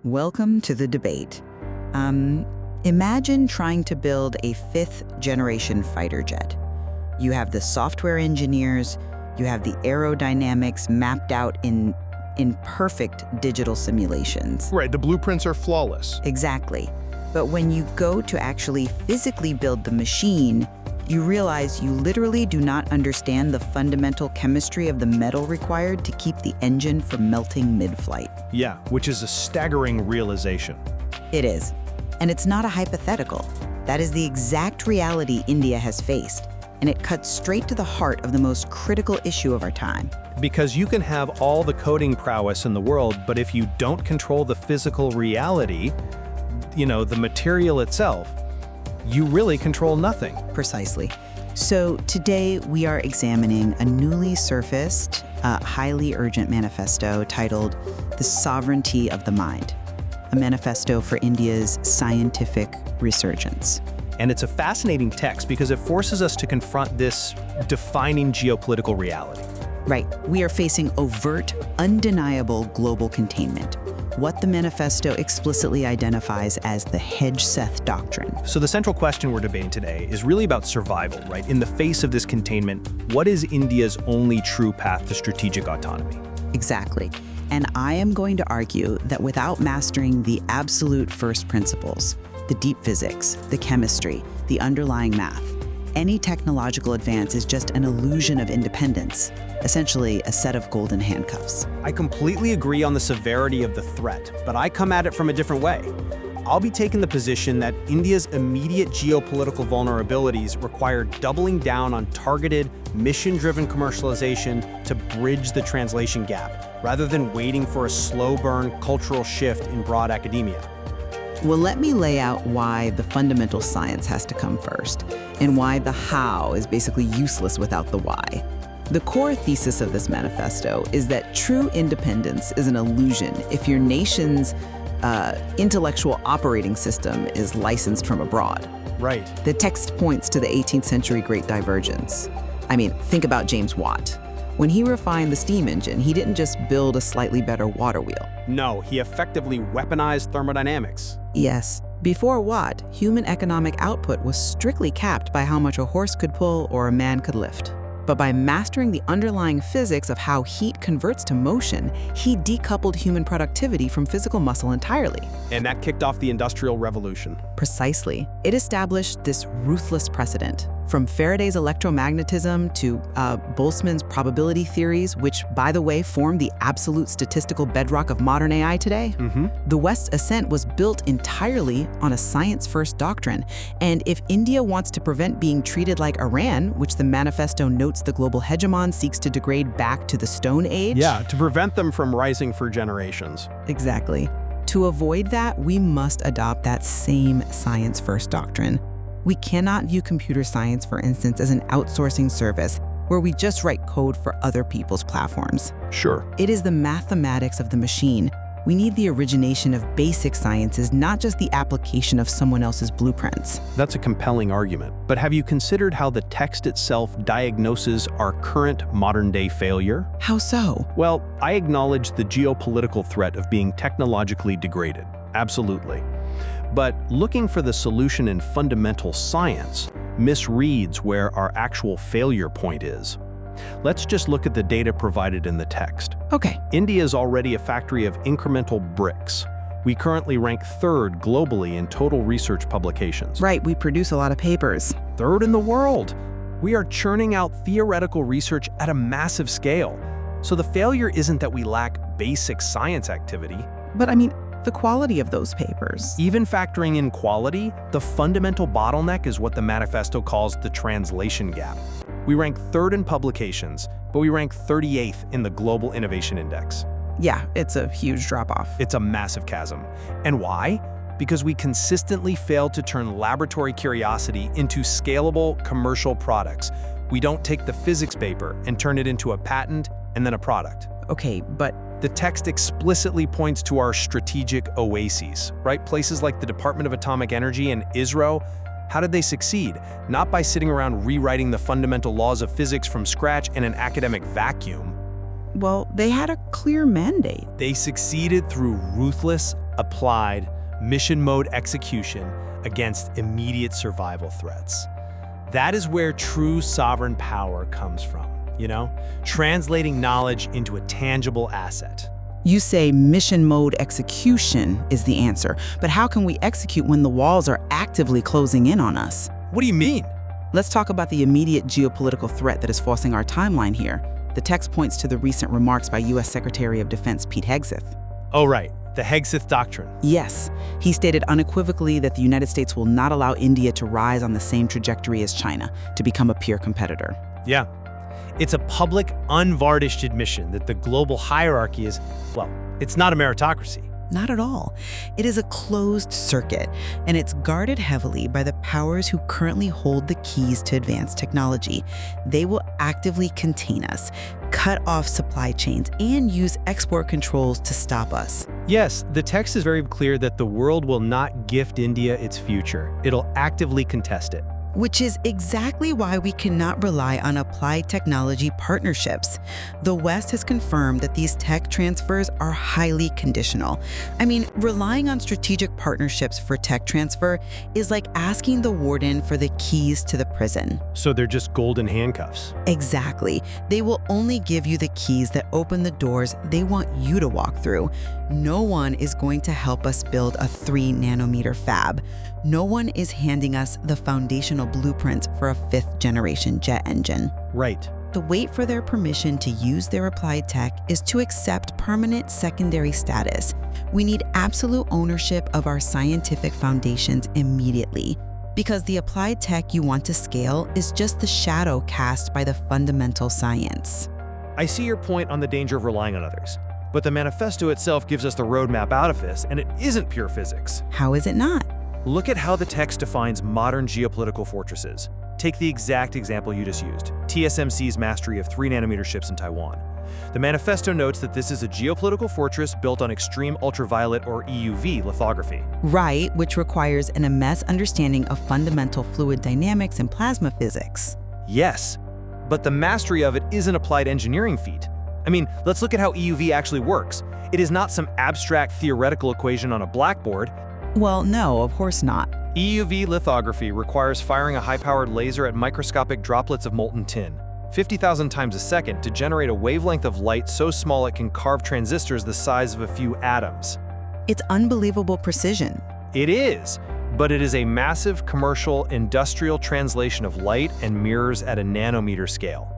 Welcome to the debate. Imagine trying to build a fifth-generation fighter jet. You have the software engineers, you have the aerodynamics mapped out in perfect digital simulations. Right, the blueprints are flawless. Exactly. But when you go to actually physically build the machine, you realize you literally do not understand the fundamental chemistry of the metal required to keep the engine from melting mid-flight. Yeah, which is a staggering realization. It is. And it's not a hypothetical. That is the exact reality India has faced. And it cuts straight to the heart of the most critical issue of our time. Because you can have all the coding prowess in the world, but if you don't control the physical reality, the material itself, you really control nothing. Precisely. So today we are examining a newly surfaced, highly urgent manifesto titled The Sovereignty of the Mind, a manifesto for India's scientific resurgence. And it's a fascinating text because it forces us to confront this defining geopolitical reality. Right. We are facing overt, undeniable global containment, what the manifesto explicitly identifies as the Hedge-Seth doctrine. So the central question we're debating today is really about survival, right? In the face of this containment, what is India's only true path to strategic autonomy? Exactly. And I am going to argue that without mastering the absolute first principles, the deep physics, the chemistry, the underlying math, any technological advance is just an illusion of independence, essentially a set of golden handcuffs. I completely agree on the severity of the threat, but I come at it from a different way. I'll be taking the position that India's immediate geopolitical vulnerabilities require doubling down on targeted, mission-driven commercialization to bridge the translation gap, rather than waiting for a slow-burn cultural shift in broad academia. Well, let me lay out why the fundamental science has to come first, and why the how is basically useless without the why. The core thesis of this manifesto is that true independence is an illusion if your nation's intellectual operating system is licensed from abroad. Right. The text points to the 18th century Great Divergence. I mean, think about James Watt. When he refined the steam engine, he didn't just build a slightly better water wheel. No, he effectively weaponized thermodynamics. Yes. Before Watt, human economic output was strictly capped by how much a horse could pull or a man could lift. But by mastering the underlying physics of how heat converts to motion, he decoupled human productivity from physical muscle entirely. And that kicked off the Industrial Revolution. Precisely. It established this ruthless precedent. From Faraday's electromagnetism to Boltzmann's probability theories, which, by the way, form the absolute statistical bedrock of modern AI today, the West's ascent was built entirely on a science-first doctrine. And if India wants to prevent being treated like Iran, which the manifesto notes the global hegemon seeks to degrade back to the Stone Age— Yeah, to prevent them from rising for generations. Exactly. To avoid that, we must adopt that same science-first doctrine. We cannot view computer science, for instance, as an outsourcing service where we just write code for other people's platforms. Sure. It is the mathematics of the machine. We need the origination of basic sciences, not just the application of someone else's blueprints. That's a compelling argument. But have you considered how the text itself diagnoses our current modern-day failure? How so? Well, I acknowledge the geopolitical threat of being technologically degraded. Absolutely. But looking for the solution in fundamental science misreads where our actual failure point is. Let's just look at the data provided in the text. Okay. India is already a factory of incremental bricks. We currently rank third globally in total research publications. Right, we produce a lot of papers. Third in the world. We are churning out theoretical research at a massive scale. So the failure isn't that we lack basic science activity. But I mean, the quality of those papers. Even factoring in quality, the fundamental bottleneck is what the manifesto calls the translation gap. We rank third in publications, but we rank 38th in the Global Innovation Index. Yeah, it's a huge drop-off. It's a massive chasm. And why? Because we consistently fail to turn laboratory curiosity into scalable commercial products. We don't take the physics paper and turn it into a patent and then a product. Okay, but the text explicitly points to our strategic oases, right? Places like the Department of Atomic Energy and ISRO. How did they succeed? Not by sitting around rewriting the fundamental laws of physics from scratch in an academic vacuum. Well, they had a clear mandate. They succeeded through ruthless, applied, mission mode execution against immediate survival threats. That is where true sovereign power comes from, translating knowledge into a tangible asset. You say mission mode execution is the answer, but how can we execute when the walls are actively closing in on us? What do you mean? Let's talk about the immediate geopolitical threat that is forcing our timeline here. The text points to the recent remarks by U.S. Secretary of Defense Pete Hegseth. Oh, right. The Hegseth Doctrine. Yes. He stated unequivocally that the United States will not allow India to rise on the same trajectory as China, to become a peer competitor. Yeah. It's a public, unvarnished admission that the global hierarchy is, it's not a meritocracy. Not at all. It is a closed circuit, and it's guarded heavily by the powers who currently hold the keys to advanced technology. They will actively contain us, cut off supply chains, and use export controls to stop us. Yes, the text is very clear that the world will not gift India its future. It'll actively contest it. Which is exactly why we cannot rely on applied technology partnerships. The West has confirmed that these tech transfers are highly conditional. Relying on strategic partnerships for tech transfer is like asking the warden for the keys to the prison. So they're just golden handcuffs. Exactly. They will only give you the keys that open the doors they want you to walk through. No one is going to help us build a 3-nanometer fab. No one is handing us the foundational blueprints for a 5th-generation jet engine. Right. The wait for their permission to use their applied tech is to accept permanent secondary status. We need absolute ownership of our scientific foundations immediately, because the applied tech you want to scale is just the shadow cast by the fundamental science. I see your point on the danger of relying on others, but the manifesto itself gives us the roadmap out of this, and it isn't pure physics. How is it not? Look at how the text defines modern geopolitical fortresses. Take the exact example you just used, TSMC's mastery of 3-nanometer ships in Taiwan. The manifesto notes that this is a geopolitical fortress built on extreme ultraviolet or EUV lithography. Right, which requires an immense understanding of fundamental fluid dynamics and plasma physics. Yes, but the mastery of it is an applied engineering feat. Let's look at how EUV actually works. It is not some abstract theoretical equation on a blackboard. Well, no, of course not. EUV lithography requires firing a high-powered laser at microscopic droplets of molten tin, 50,000 times a second, to generate a wavelength of light so small it can carve transistors the size of a few atoms. It's unbelievable precision. It is, but it is a massive commercial, industrial translation of light and mirrors at a nanometer scale.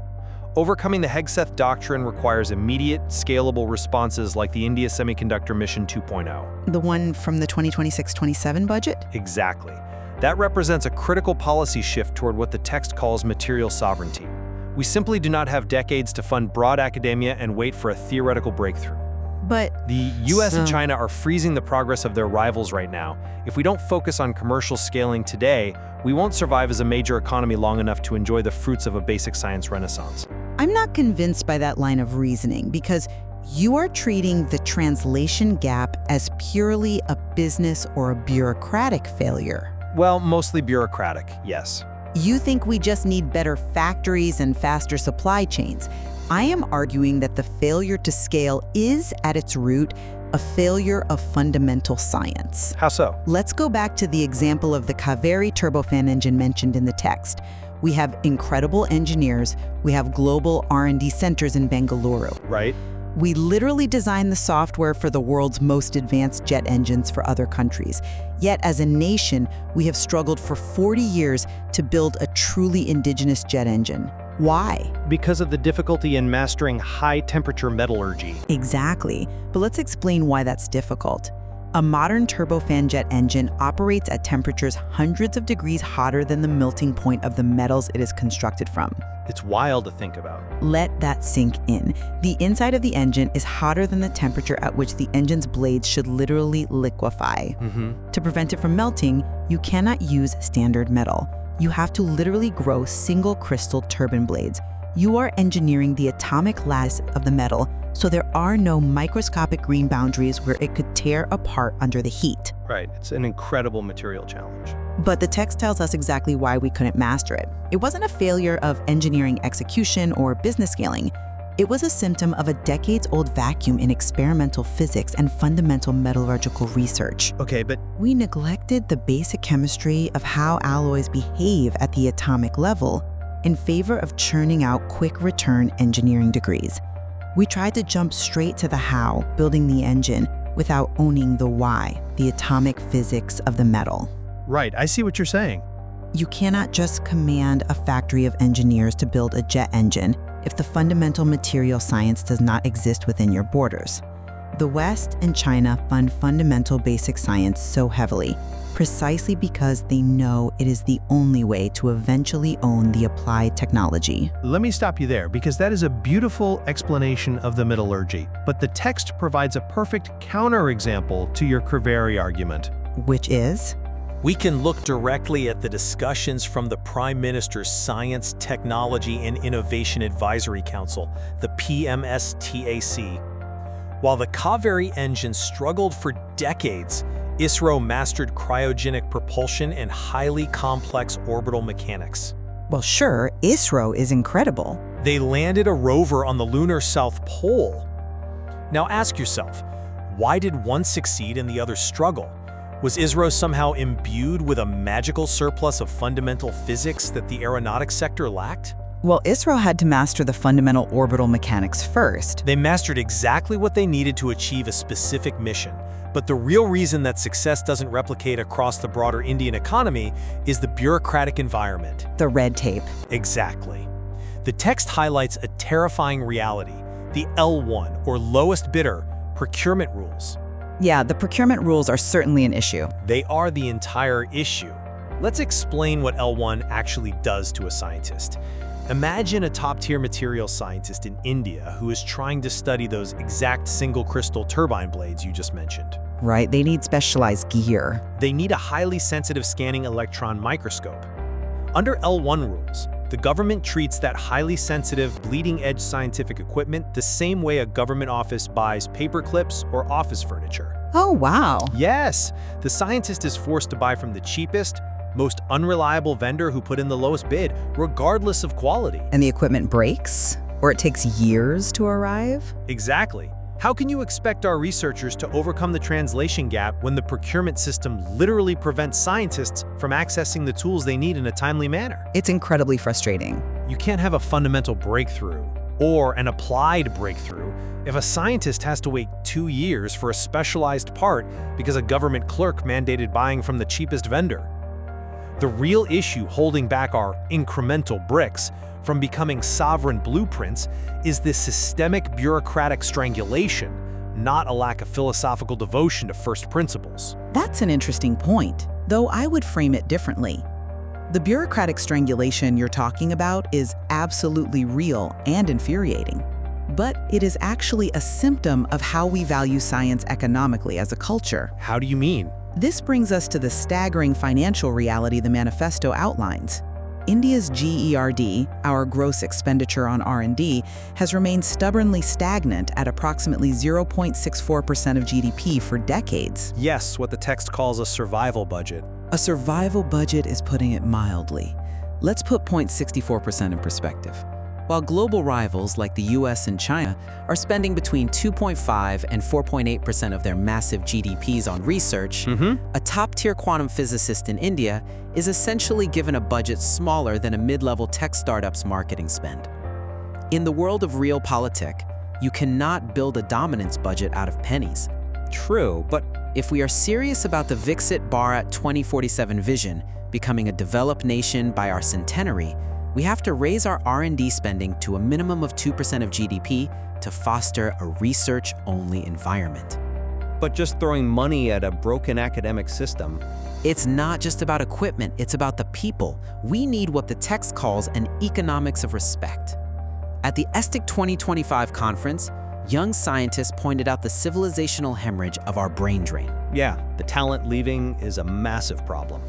Overcoming the Hegseth Doctrine requires immediate, scalable responses like the India Semiconductor Mission 2.0. The one from the 2026-27 budget? Exactly. That represents a critical policy shift toward what the text calls material sovereignty. We simply do not have decades to fund broad academia and wait for a theoretical breakthrough. But the US and China are freezing the progress of their rivals right now. If we don't focus on commercial scaling today, we won't survive as a major economy long enough to enjoy the fruits of a basic science renaissance. I'm not convinced by that line of reasoning, because you are treating the translation gap as purely a business or a bureaucratic failure. Well, mostly bureaucratic, yes. You think we just need better factories and faster supply chains. I am arguing that the failure to scale is, at its root, a failure of fundamental science. How so? Let's go back to the example of the Kaveri turbofan engine mentioned in the text. We have incredible engineers. We have global R&D centers in Bengaluru. Right. We literally designed the software for the world's most advanced jet engines for other countries. Yet, as a nation, we have struggled for 40 years to build a truly indigenous jet engine. Why? Because of the difficulty in mastering high-temperature metallurgy. Exactly. But let's explain why that's difficult. A modern turbofan jet engine operates at temperatures hundreds of degrees hotter than the melting point of the metals it is constructed from. It's wild to think about. Let that sink in. The inside of the engine is hotter than the temperature at which the engine's blades should literally liquefy. To prevent it from melting, you cannot use standard metal. You have to literally grow single crystal turbine blades. You are engineering the atomic lattice of the metal, so there are no microscopic green boundaries where it could tear apart under the heat. Right, it's an incredible material challenge. But the text tells us exactly why we couldn't master it. It wasn't a failure of engineering execution or business scaling. It was a symptom of a decades-old vacuum in experimental physics and fundamental metallurgical research. Okay, but We neglected the basic chemistry of how alloys behave at the atomic level in favor of churning out quick return engineering degrees. We tried to jump straight to the how, building the engine, without owning the why, the atomic physics of the metal. right, I see what you're saying. You cannot just command a factory of engineers to build a jet engine if the fundamental material science does not exist within your borders. The West and China fund fundamental basic science so heavily, precisely because they know it is the only way to eventually own the applied technology. Let me stop you there, because that is a beautiful explanation of the metallurgy. But the text provides a perfect counterexample to your Criveri argument. Which is? We can look directly at the discussions from the Prime Minister's Science, Technology, and Innovation Advisory Council, the PMSTAC. While the Kaveri engine struggled for decades, ISRO mastered cryogenic propulsion and highly complex orbital mechanics. Well, sure, ISRO is incredible. They landed a rover on the lunar South Pole. Now ask yourself, why did one succeed and the other struggle? Was ISRO somehow imbued with a magical surplus of fundamental physics that the aeronautics sector lacked? Well, ISRO had to master the fundamental orbital mechanics first. They mastered exactly what they needed to achieve a specific mission. But the real reason that success doesn't replicate across the broader Indian economy is the bureaucratic environment. The red tape. Exactly. The text highlights a terrifying reality, the L1, or lowest bidder, procurement rules. Yeah, the procurement rules are certainly an issue. They are the entire issue. Let's explain what L1 actually does to a scientist. Imagine a top-tier materials scientist in India who is trying to study those exact single-crystal turbine blades you just mentioned. Right, they need specialized gear. They need a highly sensitive scanning electron microscope. Under L1 rules, the government treats that highly sensitive, bleeding-edge scientific equipment the same way a government office buys paper clips or office furniture. Oh, wow. Yes, the scientist is forced to buy from the cheapest, most unreliable vendor who put in the lowest bid, regardless of quality. And the equipment breaks? Or it takes years to arrive? Exactly. How can you expect our researchers to overcome the translation gap when the procurement system literally prevents scientists from accessing the tools they need in a timely manner? It's incredibly frustrating. You can't have a fundamental breakthrough or an applied breakthrough if a scientist has to wait 2 years for a specialized part because a government clerk mandated buying from the cheapest vendor. The real issue holding back our incremental bricks from becoming sovereign blueprints is this systemic bureaucratic strangulation, not a lack of philosophical devotion to first principles. That's an interesting point, though I would frame it differently. The bureaucratic strangulation you're talking about is absolutely real and infuriating. But it is actually a symptom of how we value science economically as a culture. How do you mean? This brings us to the staggering financial reality the manifesto outlines. India's GERD, our gross expenditure on R&D, has remained stubbornly stagnant at approximately 0.64% of GDP for decades. Yes, what the text calls a survival budget. A survival budget is putting it mildly. Let's put 0.64% in perspective. While global rivals like the US and China are spending between 2.5 and 4.8% of their massive GDPs on research, a top-tier quantum physicist in India is essentially given a budget smaller than a mid-level tech startup's marketing spend. In the world of realpolitik, you cannot build a dominance budget out of pennies. True, but if we are serious about the Viksit Bharat 2047 vision, becoming a developed nation by our centenary, we have to raise our R&D spending to a minimum of 2% of GDP to foster a research-only environment. But just throwing money at a broken academic system. It's not just about equipment, it's about the people. We need what the text calls an economics of respect. At the ESTIC 2025 conference, young scientists pointed out the civilizational hemorrhage of our brain drain. Yeah, the talent leaving is a massive problem.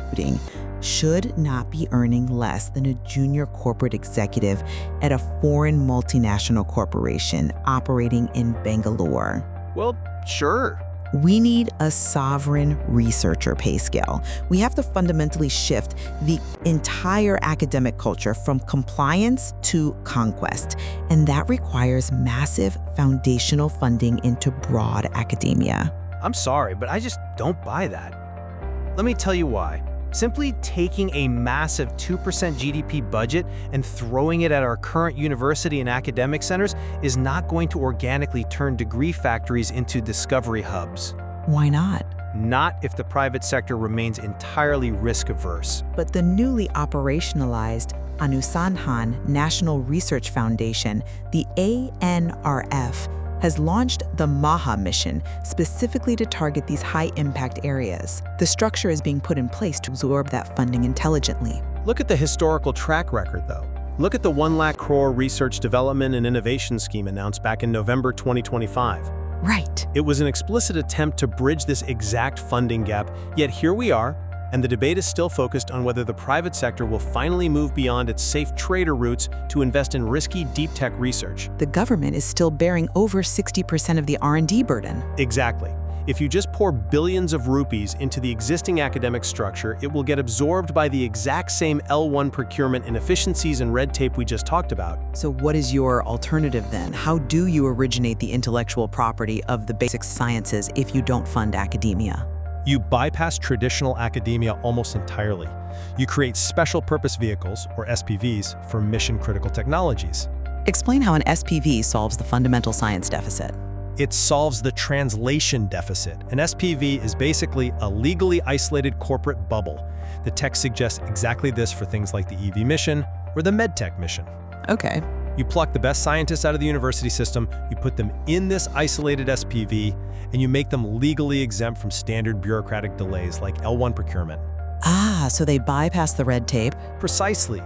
Should not be earning less than a junior corporate executive at a foreign multinational corporation operating in Bangalore. Well, sure. We need a sovereign researcher pay scale. We have to fundamentally shift the entire academic culture from compliance to conquest, and that requires massive foundational funding into broad academia. I'm sorry, but I just don't buy that. Let me tell you why. Simply taking a massive 2% GDP budget and throwing it at our current university and academic centers is not going to organically turn degree factories into discovery hubs. Why not? Not if the private sector remains entirely risk-averse. But the newly operationalized Anusanhan National Research Foundation, the ANRF, has launched the MAHA mission specifically to target these high-impact areas. The structure is being put in place to absorb that funding intelligently. Look at the historical track record, though. Look at the 1 lakh crore Research Development and Innovation Scheme announced back in November 2025. Right. It was an explicit attempt to bridge this exact funding gap, yet here we are, and the debate is still focused on whether the private sector will finally move beyond its safe trader roots to invest in risky deep tech research. The government is still bearing over 60% of the R&D burden. Exactly. If you just pour billions of rupees into the existing academic structure, it will get absorbed by the exact same L1 procurement inefficiencies and red tape we just talked about. So what is your alternative then? How do you originate the intellectual property of the basic sciences if you don't fund academia? You bypass traditional academia almost entirely. You create special purpose vehicles, or SPVs, for mission-critical technologies. Explain how an SPV solves the fundamental science deficit. It solves the translation deficit. An SPV is basically a legally isolated corporate bubble. The text suggests exactly this for things like the EV mission or the MedTech mission. Okay. You pluck the best scientists out of the university system, you put them in this isolated SPV, and you make them legally exempt from standard bureaucratic delays like L1 procurement. Ah, so they bypass the red tape? Precisely.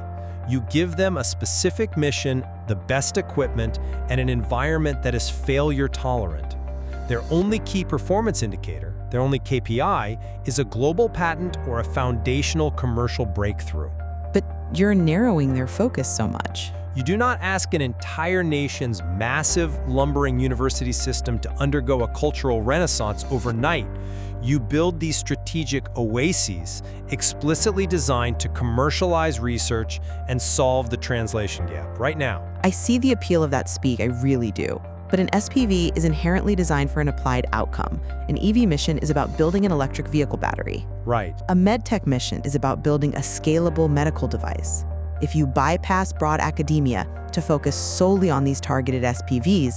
You give them a specific mission, the best equipment, and an environment that is failure tolerant. Their only key performance indicator, their only KPI, is a global patent or a foundational commercial breakthrough. But you're narrowing their focus so much. You do not ask an entire nation's massive, lumbering university system to undergo a cultural renaissance overnight. You build these strategic oases explicitly designed to commercialize research and solve the translation gap right now. I see the appeal of that speak, I really do. But an SPV is inherently designed for an applied outcome. An EV mission is about building an electric vehicle battery. Right. A medtech mission is about building a scalable medical device. If you bypass broad academia to focus solely on these targeted SPVs,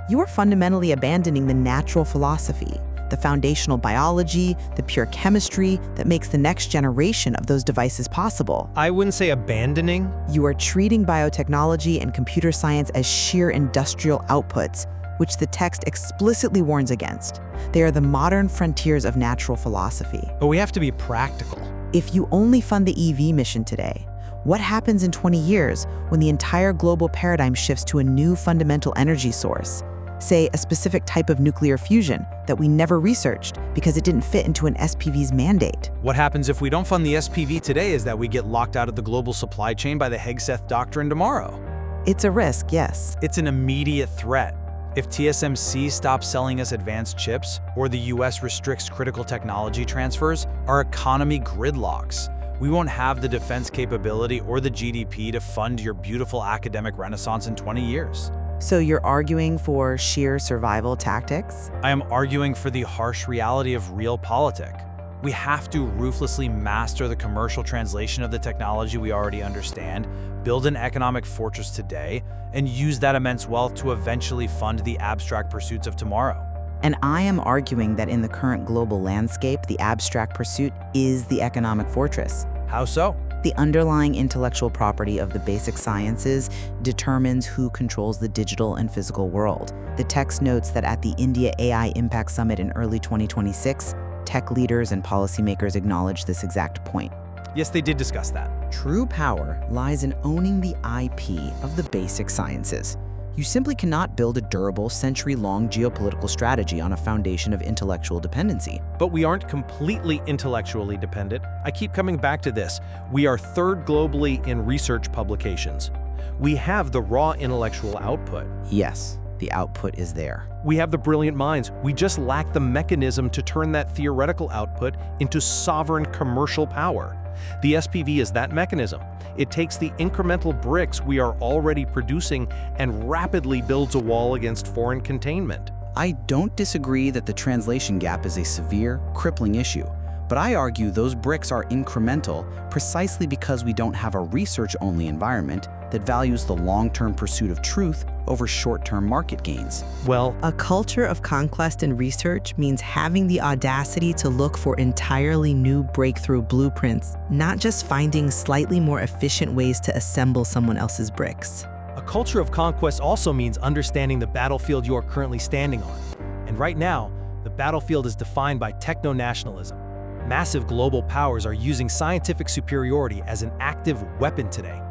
you are fundamentally abandoning the natural philosophy, the foundational biology, the pure chemistry that makes the next generation of those devices possible. I wouldn't say abandoning. You are treating biotechnology and computer science as sheer industrial outputs, which the text explicitly warns against. They are the modern frontiers of natural philosophy. But we have to be practical. If you only fund the EV mission today, what happens in 20 years when the entire global paradigm shifts to a new fundamental energy source? Say, a specific type of nuclear fusion that we never researched because it didn't fit into an SPV's mandate. What happens if we don't fund the SPV today is that we get locked out of the global supply chain by the Hegseth Doctrine tomorrow. It's a risk, yes. It's an immediate threat. If TSMC stops selling us advanced chips, or the US restricts critical technology transfers, our economy gridlocks. We won't have the defense capability or the GDP to fund your beautiful academic renaissance in 20 years. So you're arguing for sheer survival tactics? I am arguing for the harsh reality of realpolitik. We have to ruthlessly master the commercial translation of the technology we already understand, build an economic fortress today, and use that immense wealth to eventually fund the abstract pursuits of tomorrow. And I am arguing that in the current global landscape, the abstract pursuit is the economic fortress. How so? The underlying intellectual property of the basic sciences determines who controls the digital and physical world. The text notes that at the India AI Impact Summit in early 2026, tech leaders and policymakers acknowledged this exact point. Yes, they did discuss that. True power lies in owning the IP of the basic sciences. You simply cannot build a durable, century-long geopolitical strategy on a foundation of intellectual dependency. But we aren't completely intellectually dependent. I keep coming back to this. We are third globally in research publications. We have the raw intellectual output. Yes. the output is there. We have the brilliant minds. We just lack the mechanism to turn that theoretical output into sovereign commercial power. The SPV is that mechanism. It takes the incremental bricks we are already producing and rapidly builds a wall against foreign containment. I don't disagree that the translation gap is a severe, crippling issue, but I argue those bricks are incremental precisely because we don't have a research-only environment that values the long-term pursuit of truth over short-term market gains. Well, A culture of conquest and research means having the audacity to look for entirely new breakthrough blueprints, not just finding slightly more efficient ways to assemble someone else's bricks. A culture of conquest also means understanding the battlefield you are currently standing on. And right now, the battlefield is defined by techno-nationalism. Massive global powers are using scientific superiority as an active weapon today.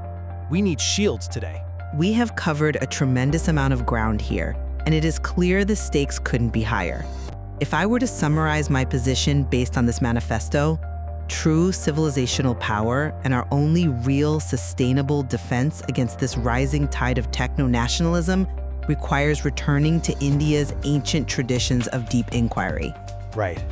We need shields today. We have covered a tremendous amount of ground here, and it is clear the stakes couldn't be higher. If I were to summarize my position based on this manifesto, true civilizational power and our only real sustainable defense against this rising tide of techno-nationalism requires returning to India's ancient traditions of deep inquiry. Right.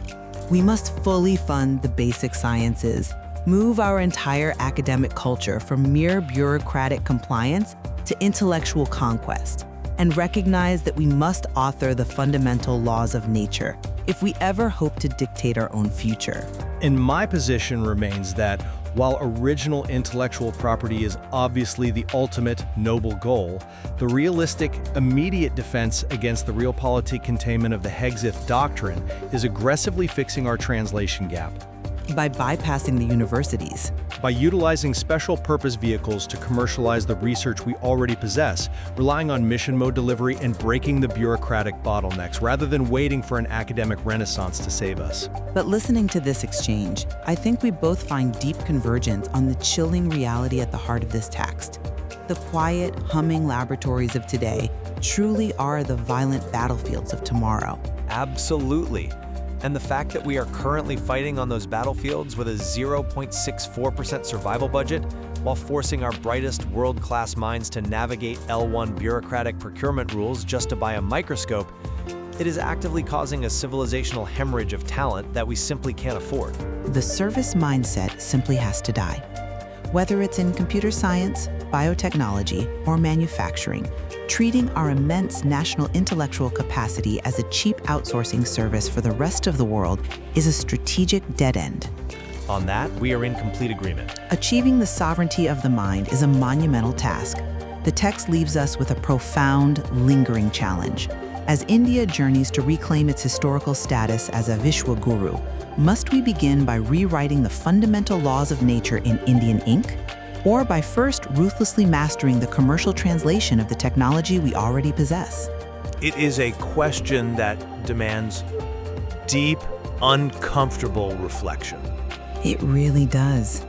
We must fully fund the basic sciences, move our entire academic culture from mere bureaucratic compliance to intellectual conquest, and recognize that we must author the fundamental laws of nature if we ever hope to dictate our own future. And my position remains that while original intellectual property is obviously the ultimate noble goal, the realistic, immediate defense against the realpolitik containment of the Hexith doctrine is aggressively fixing our translation gap. By bypassing the universities, By utilizing special purpose vehicles to commercialize the research we already possess, relying on mission mode delivery and breaking the bureaucratic bottlenecks rather than waiting for an academic renaissance to save us. But listening to this exchange, I think we both find deep convergence on the chilling reality at the heart of this text. The quiet, humming laboratories of today truly are the violent battlefields of tomorrow. Absolutely. And the fact that we are currently fighting on those battlefields with a 0.64% survival budget while forcing our brightest world-class minds to navigate L1 bureaucratic procurement rules just to buy a microscope, it is actively causing a civilizational hemorrhage of talent that we simply can't afford. The service mindset simply has to die. Whether it's in computer science, biotechnology, or manufacturing, treating our immense national intellectual capacity as a cheap outsourcing service for the rest of the world is a strategic dead end. On that, we are in complete agreement. Achieving the sovereignty of the mind is a monumental task. The text leaves us with a profound, lingering challenge. As India journeys to reclaim its historical status as a Vishwa Guru, must we begin by rewriting the fundamental laws of nature in Indian ink? Or by first ruthlessly mastering the commercial translation of the technology we already possess? it is a question that demands deep, uncomfortable reflection. It really does.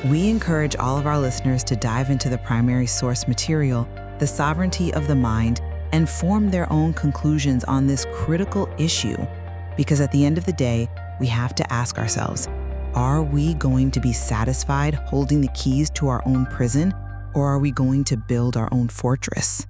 We encourage all of our listeners to dive into the primary source material, the sovereignty of the mind, and form their own conclusions on this critical issue. Because at the end of the day, we have to ask ourselves, are we going to be satisfied holding the keys to our own prison, or are we going to build our own fortress?